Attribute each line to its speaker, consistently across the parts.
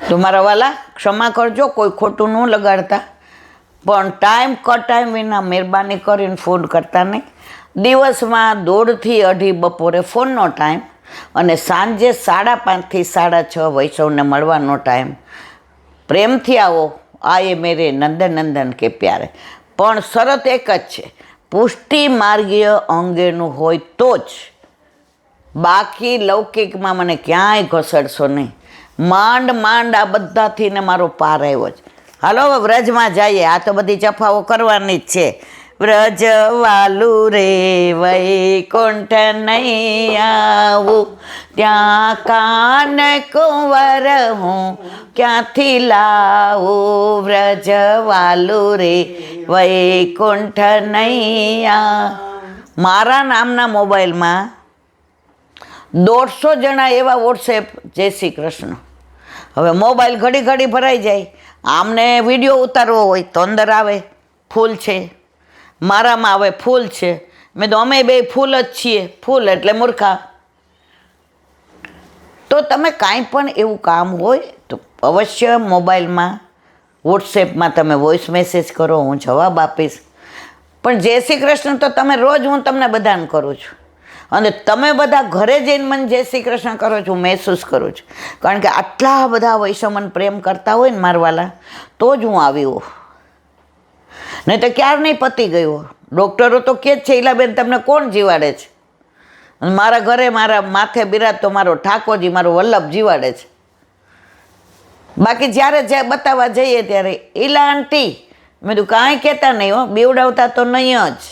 Speaker 1: તો મારા વાલા ક્ષમા કરજો, કોઈ ખોટું ન લગાડતા, પણ ટાઈમ વિના મહેરબાની કરીને ફોન કરતા નહીં. દિવસમાં 1:30 થી 2:30 બપોરે ફોનનો ટાઈમ અને સાંજે 5:30 થી 6:30 વૈષ્ણવને મળવાનો ટાઈમ. પ્રેમથી આવો, આયે મેરે નંદન કે પ્યારે. પણ શરત એક જ છે, પુષ્ટિ માર્ગીય અંગેનું હોય તો જ. બાકી લૌકિકમાં મને ક્યાંય ઘસડશો નહીં. માંડ આ બધાથી ને મારો પાર આવ્યો છે. હાલો હવે વ્રજમાં જઈએ, આ તો બધી ચફાઓ કરવાની જ છે. વ્રજ વાલું રે વૈકુંઠ નહીં આવું, ત્યાં કાન કુંવર હું ક્યાંથી લાવું. વ્રજ વાલું રે વૈકુંઠ નહીં આ. મારા નામના મોબાઈલમાં 150 જણા એવા વોટ્સએપ જય શ્રી કૃષ્ણ. હવે મોબાઈલ ઘડી ભરાઈ જાય. આમને વિડીયો ઉતારવો હોય તો અંદર આવે ફૂલ છે, મારામાં આવે ફૂલ છે. મેં તો અમે બે ફૂલ જ છીએ, ફૂલ એટલે મૂર્ખા. તો તમે કાંઈ પણ એવું કામ હોય તો અવશ્ય મોબાઈલમાં વોટ્સએપમાં તમે વોઇસ મેસેજ કરો, હું જવાબ આપીશ. પણ જય શ્રી કૃષ્ણ તો તમે રોજ હું તમને બધાને કરું છું, અને તમે બધા ઘરે જઈને મને જય શ્રી કૃષ્ણ કરો છો, મહેસૂસ કરું છું. કારણ કે આટલા બધા વૈષ્ણવ મને પ્રેમ કરતા હોય ને મારવાલા, તો જ હું આવી હોઉં. નહીં તો ક્યાર નહીં પતી ગયું. ડૉક્ટરો તો કહે જ છે, ઈલાબેન તમને કોણ જીવાડે છે? મારા ઘરે મારા માથે બિરાજતો મારો ઠાકોરજી, મારો વલ્લભ જીવાડે છે. બાકી જ્યારે બતાવવા જઈએ ત્યારે ઈલા આંટી, મેં તું કાંઈ કહેતા નહીં હો, બીવડાવતા તો નહીં જ.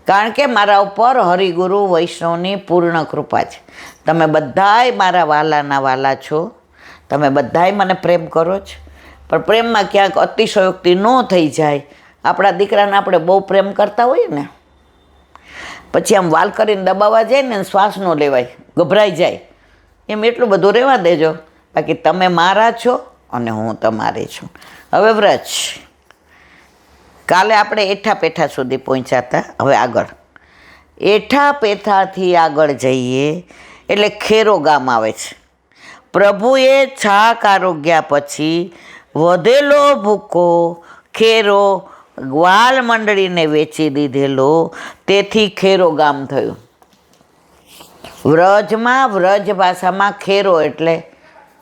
Speaker 1: કારણ કે મારા ઉપર હરિગુરુ વૈષ્ણવની પૂર્ણ કૃપા છે. તમે બધાય મારા વાલાના વાલા છો, તમે બધાય મને પ્રેમ કરો છો. પણ પ્રેમમાં ક્યાંક અતિશયોક્તિ ન થઈ જાય. આપણા દીકરાને આપણે બહુ પ્રેમ કરતા હોઈએ ને, પછી આમ વાલ કરીને દબાવવા જાય ને, શ્વાસ ન લેવાય, ગભરાઈ જાય. એમ એટલું બધું રહેવા દેજો. બાકી તમે મારા છો અને હું તમારી છું. હવે વ્રજ, કાલે આપણે એઠા પેઠા સુધી પહોંચ્યા હતા. હવે આગળ એઠા પેઠાથી આગળ જઈએ એટલે ખેરો ગામ આવે છે. પ્રભુએ છાક આરોગ્યા પછી વધેલો ભૂકો ખેરો ગ્વાલ મંડળીને વેચી દીધેલો, તેથી ખેરો ગામ થયું. વ્રજમાં વ્રજ ભાષામાં ખેરો એટલે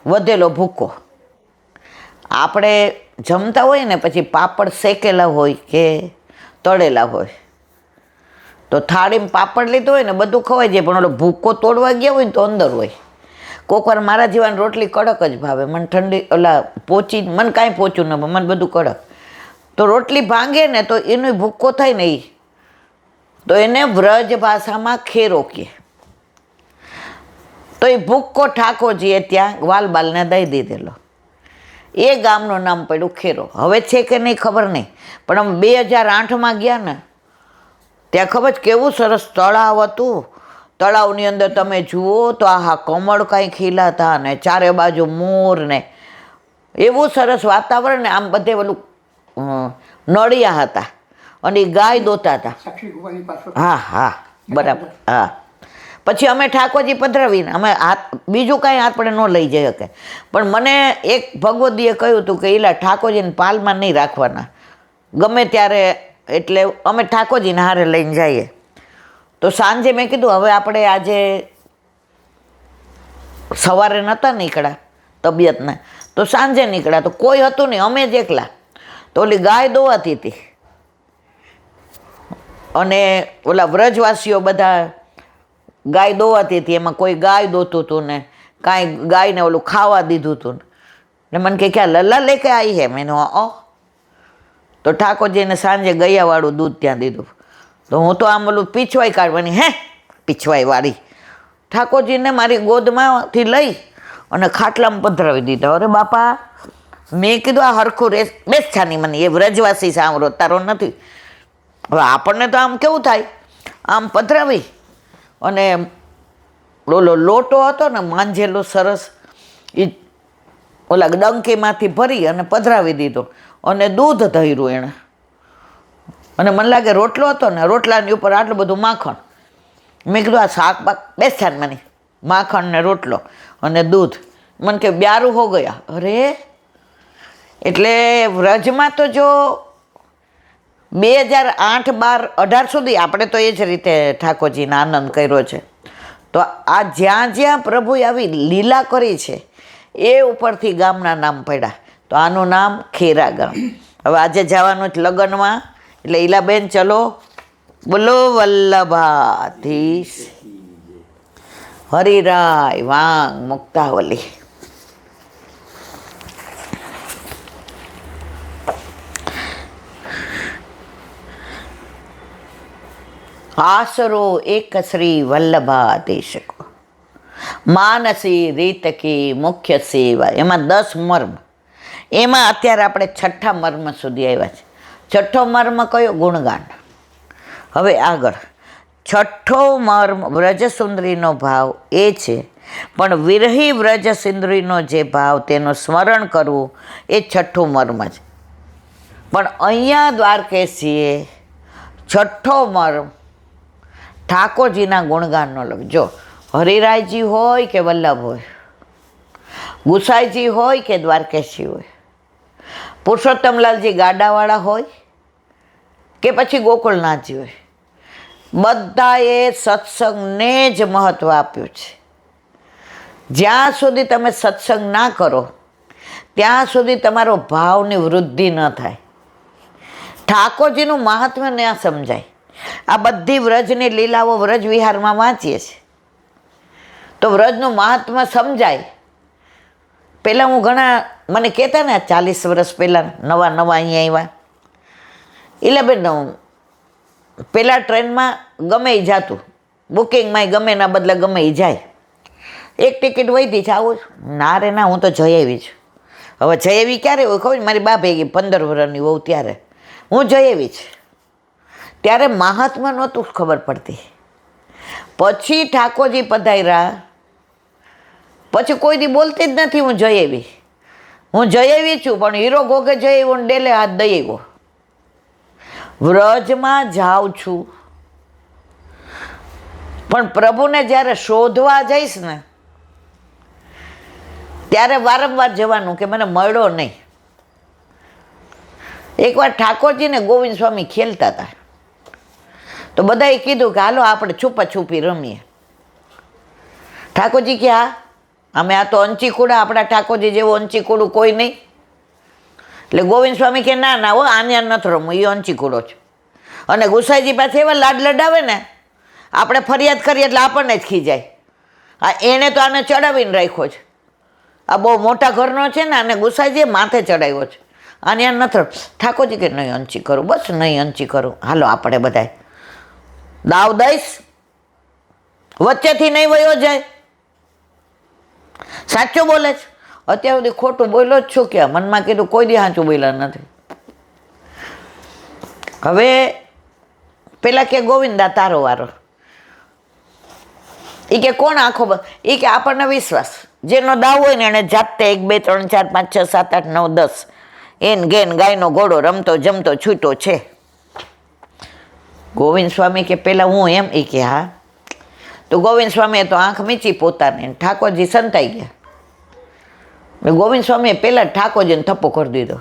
Speaker 1: વધેલો ભૂકો. આપણે જમતા હોય ને પછી પાપડ શેકેલા હોય કે તળેલા હોય, તો થાળીમાં પાપડ લીધો હોય ને બધું ખવાઈ જાય, પણ ઓલો ભૂકો તોડવા ગયા હોય ને તો અંદર હોય. કોક વાર મારા જીવાની રોટલી કડક જ ભાવે, મને ઠંડી ઓલા પોચી, મને કાંઈ પોચું ન ભાવે, મને બધું કડક. તો રોટલી ભાંગે ને તો એનો ભૂકો થાય ને, તો એને વ્રજ ભાષામાં ખેરો કહે. તો એ ભૂક્કો ઠાકોરજીએ ત્યાં ગ્વાલબાલને દઈ દીધેલો. એ ગામનું નામ પડ્યું ખેરો. હવે છે કે નહીં ખબર નહીં, પણ અમે 2008માં ગયા ને, ત્યાં ખબર છે કેવું સરસ તળાવ હતું. તળાવની અંદર તમે જુઓ તો આહા કમળ કાંઈ ખીલાતા ને ચારે બાજુ મોર ને એવું સરસ વાતાવરણ ને. આમ બધે પેલું નળિયા હતા અને એ ગાય દોતા હતા. હા બરાબર. હા, પછી અમે ઠાકોરજી પધરાવીને અમે બીજું કાંઈ આપણે ન લઈ જઈ શકે. પણ મને એક ભગવદીએ કહ્યું હતું કે એલા ઠાકોરજીને પાલમાં નહીં રાખવાના ગમે ત્યારે, એટલે અમે ઠાકોરજીને હારે લઈને જઈએ. તો સાંજે મેં કીધું હવે આપણે આજે સવારે નહોતા નીકળ્યા તબિયતને, તો સાંજે નીકળ્યા. તો કોઈ હતું નહીં, અમે જ એકલા. તો ઓલી ગાય દોવાતી હતી અને ઓલા વ્રજવાસીઓ બધા ગાય દોવાતી હતી. એમાં કોઈ ગાય દોતું હતું ને કાંઈ ગાયને ઓલું ખાવા દીધું હતું ને મને કહે ક્યાં લલ્લા લે કે આવી હે. મેં તો ઠાકોરજીને સાંજે ગૈયાવાળું દૂધ ત્યાં દીધું. તો હું તો આમ ઓલું પીછવાઈ કાઢવાની, પીછવાઈ વાળી ઠાકોરજીને મારી ગોદમાંથી લઈ અને ખાટલામાં પધરાવી દીધા. અરે બાપા, મેં કીધું આ હરખું બેસ છાની મને, એ વ્રજવાસી સાંભળો તારો નથી. હવે આપણને તો આમ કેવું થાય, આમ પધરાવી અને ઓલો લોટો હતો ને માંજેલો સરસ, એ ઓલા ડંકીમાંથી ભરી અને પધરાવી દીધો અને દૂધ ધર્યું એણે. અને મને લાગે રોટલો હતો ને, રોટલાની ઉપર આટલું બધું માખણ. મેં કીધું આ શાક બાક બેસાડ મને, માખણ ને રોટલો અને દૂધ. મને કે બ્યારું હો ગયા. અરે એટલે વ્રજમાં તો જો 2008, 12, 18 સુધી આપણે તો એ જ રીતે ઠાકોરજીનો આનંદ કર્યો છે. તો આ જ્યાં જ્યાં પ્રભુએ આવી લીલા કરી છે એ ઉપરથી ગામના નામ પડ્યા. તો આનું નામ ખેરા ગામ. હવે આજે જવાનું જ લગ્નમાં, એટલે ઈલાબેન ચલો બોલો વલ્લભાધીશ હરિરાય વાંગ મુક્તાવલી. આસરો એક શ્રી વલ્લભાધીશ કો, માનસી રીતકી મુખ્ય સેવા. એમાં 10 મર્મ. એમાં અત્યારે આપણે 6ઠા મર્મ સુધી આવ્યા છે. 6ઠ્ઠો મર્મ કયો? ગુણગાન. હવે આગળ 6ઠ્ઠો મર્મ વ્રજસુંદરીનો ભાવ એ છે, પણ વિરહી વ્રજસુંદરીનો જે ભાવ તેનું સ્મરણ કરવું એ 6ઠ્ઠું મર્મ છે. પણ અહીંયા દ્વારકેશજીએ 6ઠ્ઠો મર્મ ઠાકોરજીના ગુણગાનનો લખજો. હરિરાયજી હોય કે વલ્લભ હોય, ગુસાઈજી હોય કે દ્વારકેશજી હોય, પુરુષોત્તમલાલજી ગાડાવાળા હોય કે પછી ગોકુળનાથજી હોય, બધાએ સત્સંગને જ મહત્ત્વ આપ્યું છે. જ્યાં સુધી તમે સત્સંગ ના કરો ત્યાં સુધી તમારો ભાવની વૃદ્ધિ ન થાય, ઠાકોરજીનું મહાત્મ્ય ન સમજાય. આ બધી વ્રજની લીલાઓ વ્રજ વિહારમાં વાંચીએ છીએ તો વ્રજનું મહાત્મ્ય સમજાય. પહેલાં હું ઘણા મને કહેતા ને 40 વર્ષ પહેલાં નવા અહીંયા આવ્યા, ઈલાબેન પહેલાં ટ્રેનમાં ગમે એ જાતું, બુકિંગમાં ગમે એના બદલે ગમે એ જાય. એક ટિકિટ વધી છે આવું? ના રે ના, હું તો જઈ આવી છું. હવે જઈ આવી ક્યારે હોય ખબર? મારી બા ભેગી 15 વર્ષની હોઉં ત્યારે હું જઈ આવી છું. ત્યારે મહાત્મા નહોતું ખબર પડતી. પછી ઠાકોરજી પધાર્યા પછી કોઈ દી બોલતી જ નથી હું જઈ આવી. હું જઈ આવી છું, પણ હીરો ગોગે જઈ આવ્યો ને ડેલે હાથ દઈ આવ્યો. વ્રજમાં જાઉં છું, પણ પ્રભુને જ્યારે શોધવા જઈશ ને ત્યારે વારંવાર જવાનું કે મને મળ્યો નહીં. એકવાર ઠાકોરજીને ગોવિંદ સ્વામી ખેલતા હતા તો બધાએ કીધું કે હાલો આપણે છુપા છુપી રમીએ. ઠાકોરજી કે હા, અમે આ તો અંચીકુડા, આપણા ઠાકોરજી જેવું અંચીકુડું કોઈ નહીં. એટલે ગોવિંદ સ્વામી કે ના ના હો, આને નથી રમવું, એ અંચીકુડો છે. અને ગુસાઈજી પાસે એવા લાડ લડાવે ને, આપણે ફરિયાદ કરીએ એટલે આપણને જ ખીજાય. આ એણે તો આને ચડાવીને રાખ્યો છે, આ બહુ મોટા ઘરનો છે ને, આને ગુસાઈજીએ માથે ચડાવ્યો છે. આને નથી. ઠાકોરજી કે નહીં અંચી કરું, બસ નહીં અંચી કરું, હાલો આપણે બધાય દાવ દઈશ, વચ્ચેથી નહીં વયો જાય. સાચું બોલે છે. અત્યાર સુધી ખોટું બોલ્યો જ છું કે મનમાં કીધું કોઈ દી સાચું બોલ્યા નથી. હવે પેલા કે ગોવિંદા તારો વારો. એ કે કોણ આખો? એ કે આપણને વિશ્વાસ, જેનો દાવ હોય ને એને જાતે 1 2 3 4 5 6 7 8 9 10 એન ગેન ગાયનો ઘોડો રમતો જમતો છૂટો છે. ગોવિંદ સ્વામી કે પેલા હું એમ? એ કે હા. તો ગોવિંદ સ્વામીએ તો આંખ મીચી પોતાને, ઠાકોરજી સંતાઈ ગયા. ગોવિંદ સ્વામીએ પહેલાં ઠાકોરજીને થપ્પો કરી દીધો.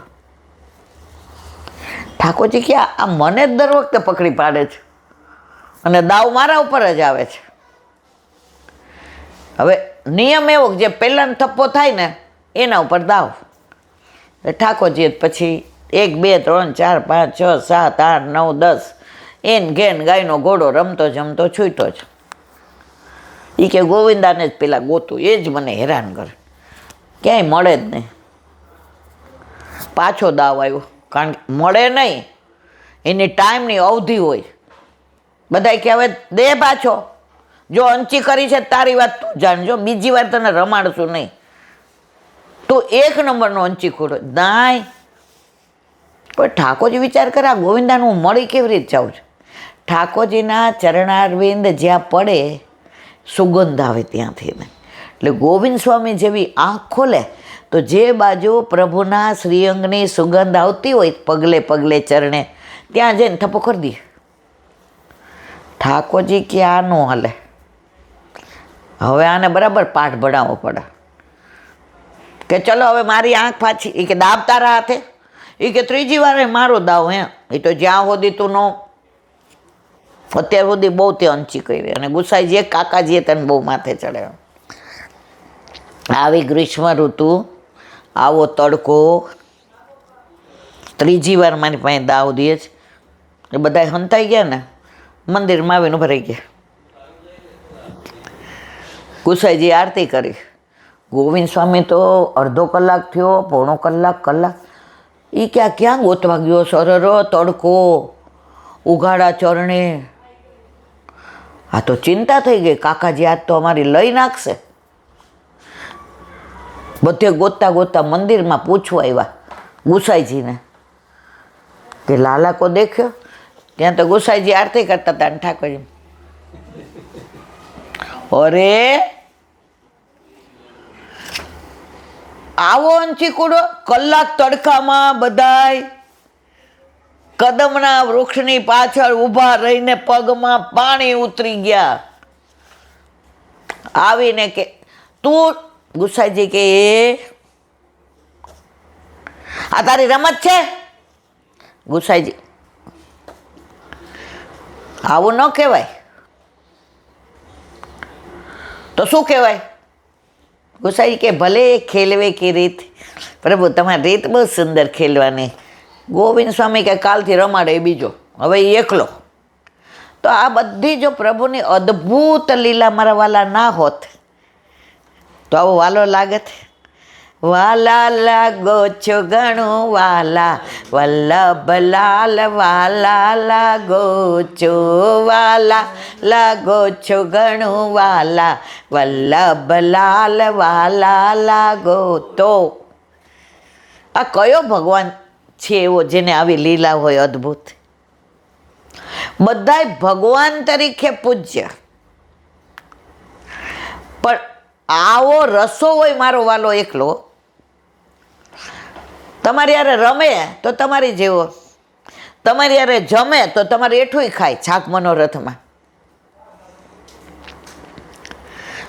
Speaker 1: ઠાકોરજી કે આ મને જ દર વખતે પકડી પાડે છે અને દાવ મારા ઉપર જ આવે છે. હવે નિયમ એવો જે પહેલાં થપ્પો થાય ને એના ઉપર દાવ. ઠાકોરજીએ પછી 1 2 3 4 5 6 7 8 9 10 એન ઘેન ગાયનો ઘોડો રમતો જમતો છૂટો છે. એ કે ગોવિંદાને જ પેલા ગોતું, એ જ મને હેરાન કરે, ક્યાંય મળે જ નહીં. પાછો દાવ આવ્યો, કારણ કે મળે નહીં, એની ટાઈમની અવધિ હોય. બધાય કે હવે દે પાછો, જો અંચી કરી છે તારી વાત તું જાણજો, બીજી વાર તને રમાડશું નહીં, તું 1 નંબરનો અંચી ખોડો. નાય, પણ ઠાકોરજી વિચાર કરે આ ગોવિંદાનું હું મળી કેવી રીતે જાઉં છું. ઠાકોરજીના ચરણારવિંદ જ્યાં પડે સુગંધ આવે ત્યાંથી. એટલે ગોવિંદ સ્વામી જેવી આંખ ખોલે તો જે બાજુ પ્રભુના શ્રીઅંગની સુગંધ આવતી હોય પગલે પગલે ચરણે, ત્યાં જઈને થપ્પો કરી દે. ઠાકોરજી ક્યાં ન હાલે. હવે આને બરાબર પાઠ ભણાવવો પડે. કે ચલો હવે મારી આંખ પાછી, એ કે દાબ તારા હાથે, એ કે ત્રીજી વાર મારો દાવ હે. એ તો જ્યાં સુધી તું નો, અત્યાર સુધી બહુ તે અંચી કરી, અને ગુસાઈજીએ કાકાજીએ તને બહુ માથે ચડે. આવી ગ્રીષ્મ ઋતુ, આવો તડકો, ત્રીજી વાર મારી પાસે દાવ દે છે. એ બધા હંતાઈ ગયા ને, મંદિરમાં આવીને ભરાઈ ગયા. ગુસાઈજી આરતી કરી. ગોવિંદ સ્વામી તો અડધો કલાક થયો, પોણો કલાક, એ ક્યાં ગોતવા ગયો? સરરો તડકો, ઉઘાડા ચરણે. આ તો ચિંતા થઈ ગઈ, કાકાજી આજ તો અમારી લઈ નાખશે. બધે ગોતતા ગોતતા મંદિરમાં પૂછવા આવ્યા ગુસાઈજીને કે લાલા કો દેખ્યો? ત્યાં તો ગુસાઈજી આરતી કરતા હતા અને ઠાકોરજી, અરે આવો અંચીકુડો, કલાક તડકામાં બધાય કદમના વૃક્ષની પાછળ ઊભા રહીને પગમાં પાણી ઉતરી ગયા. આવીને કે તું, ગુસાઈજી કે આ તારી રમત છે? ગુસાઈજી, આવું ન કહેવાય. તો શું કહેવાય? ગુસાઈ કે ભલે ખેલવે કી રીત, પ્રભુ તમારી રીત બહુ સુંદર ખેલવાની. ગોવિંદ સ્વામી કે કાલથી રમાડે બીજો, હવે એ એકલો. તો આ બધી જો પ્રભુની અદ્ભુત લીલા મારા વાલા ના હોત તો આવો વાલો લાગત. વાલા લાગો છો ઘણું વાલા, વલ્લભલાલ વાલા લાગો છો, વાલા લાગો છો ઘણું વાલા, વલ્લભલાલ વાલા લાગો. તો આ કયો ભગવાન છે એવો જેને આવી લીલા હોય અદ્ભુત? બધાય ભગવાન તરીકે પૂજ્ય, પણ આવો રસો હોય મારો વાલો એકલો. તમારી યારે રમે તો તમારી જેવો, તમારી યારે જમે તો તમારે એઠું ખાય. છાક મનોરથમાં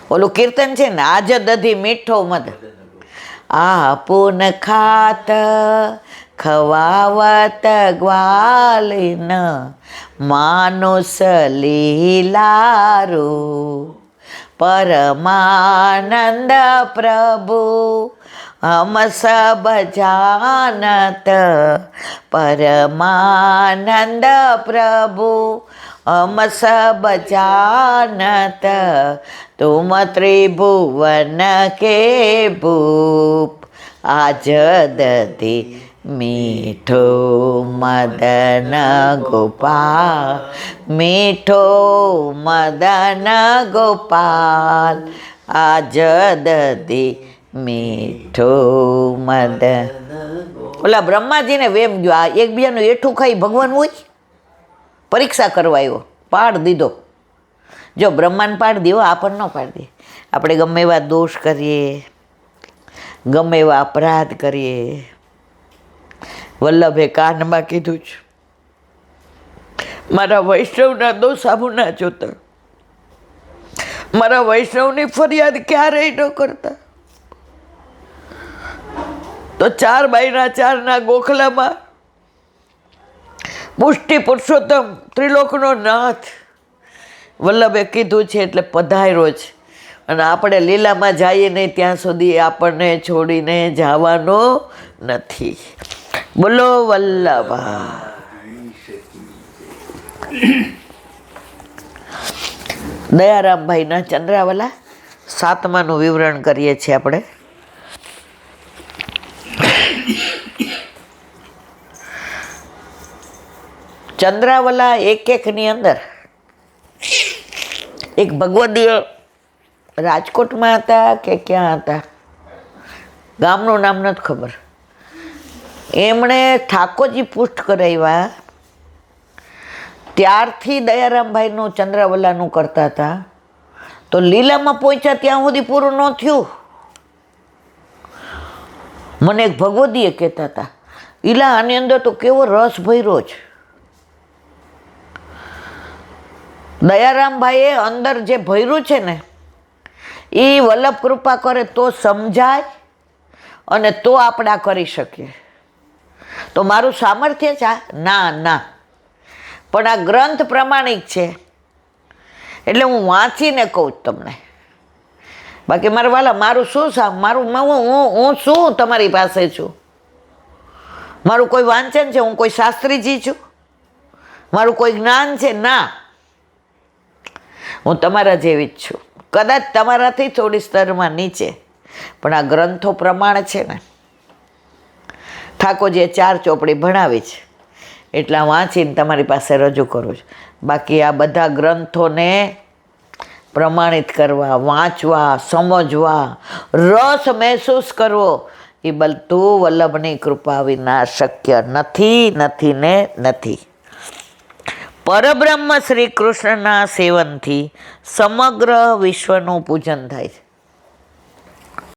Speaker 1: ઓલું કીર્તન છે ને, આજ દધી મીઠો મધ આપુન ખાત ખવાવત ગ્વાલિન, માનુષ લીલારું પરમાનંદ પ્રભુ હમ સબ જાનત, પરમાનંદ પ્રભુ હમ સબ જાનત, તુમ ત્રિભુવન કે ભૂપ, આજ દધી મીઠો મદન ગોપાલ, મીઠો મદન ગોપાલ, આજ દધી મીઠો મદન. ઓલા બ્રહ્માજીને વેમ ગયો, આ એકબીજાનું એઠું ખાઈ ભગવાન હોય? પરીક્ષા કરવા આવ્યો, પાડ દીધો. જો બ્રહ્માને પાડ દીધો, આપણને ન પાડ દે. આપણે ગમે એવા દોષ કરીએ, ગમે એવા અપરાધ કરીએ. વલ્લભે કાનમાં કીધું છે, મારા વૈષ્ણવના દોષ આવું ના જોતા, મારા વૈષ્ણવની ફરિયાદ ક્યારેય ન કરતા. તો 4/4 ગોખલામાં પુષ્ટિ પુરુષોત્તમ ત્રિલોકનો નાથ વલ્લભે કીધું છે એટલે પધાર્યો છે. અને આપણે લીલામાં જઈએ નહીં ત્યાં સુધી આપણને છોડીને જવાનો નથી. બોલો વલ્લભ. દયારામભાઈના ચંદ્રાવલા 7માનું વિવરણ કરીએ છીએ આપણે. ચંદ્રાવલા એકની અંદર એક ભગવદીય રાજકોટમાં હતા કે ક્યાં હતા, ગામનું નામ નથી ખબર. એમણે ઠાકોરજી પુષ્ટ કરાવ્યા ત્યારથી દયારામભાઈનું ચંદ્રાવલાનું કરતા હતા. તો લીલામાં પહોંચ્યા ત્યાં સુધી પૂરું ન થયું. મને એક ભગવદીએ કહેતા હતા, ઈલા આની અંદર તો કેવો રસ ભર્યો છે. દયારામભાઈએ અંદર જે ભર્યું છે ને એ વલ્લભ કૃપા કરે તો સમજાય, અને તો આપણે આ કરી શકીએ. તો મારું સામર્થ્ય છે ના ના, પણ આ ગ્રંથ પ્રમાણિક છે એટલે હું વાંચીને કહું તમને. બાકી મારા વાલા મારું શું હું શું તમારી પાસે છું? મારું કોઈ વાંચન છે? હું કોઈ શાસ્ત્રીજી છું? મારું કોઈ જ્ઞાન છે? ના, હું તમારા જેવી જ છું, કદાચ તમારાથી થોડી સ્તરમાં નીચે, પણ આ ગ્રંથો પ્રમાણે છે ને. ઠાકોરજીએ 4 ચોપડી ભણાવી છે એટલા વાંચીને તમારી પાસે રજૂ કરું છું. બાકી આ બધા ગ્રંથોને પ્રમાણિત કરવા, વાંચવા, સમજવા, રસ મહેસૂસ કરવો, એ બધું વલ્લભની કૃપા વિના શક્ય નથી નથી ને નથી. પરબ્રહ્મ શ્રી કૃષ્ણના સેવનથી સમગ્ર વિશ્વનું પૂજન થાય છે.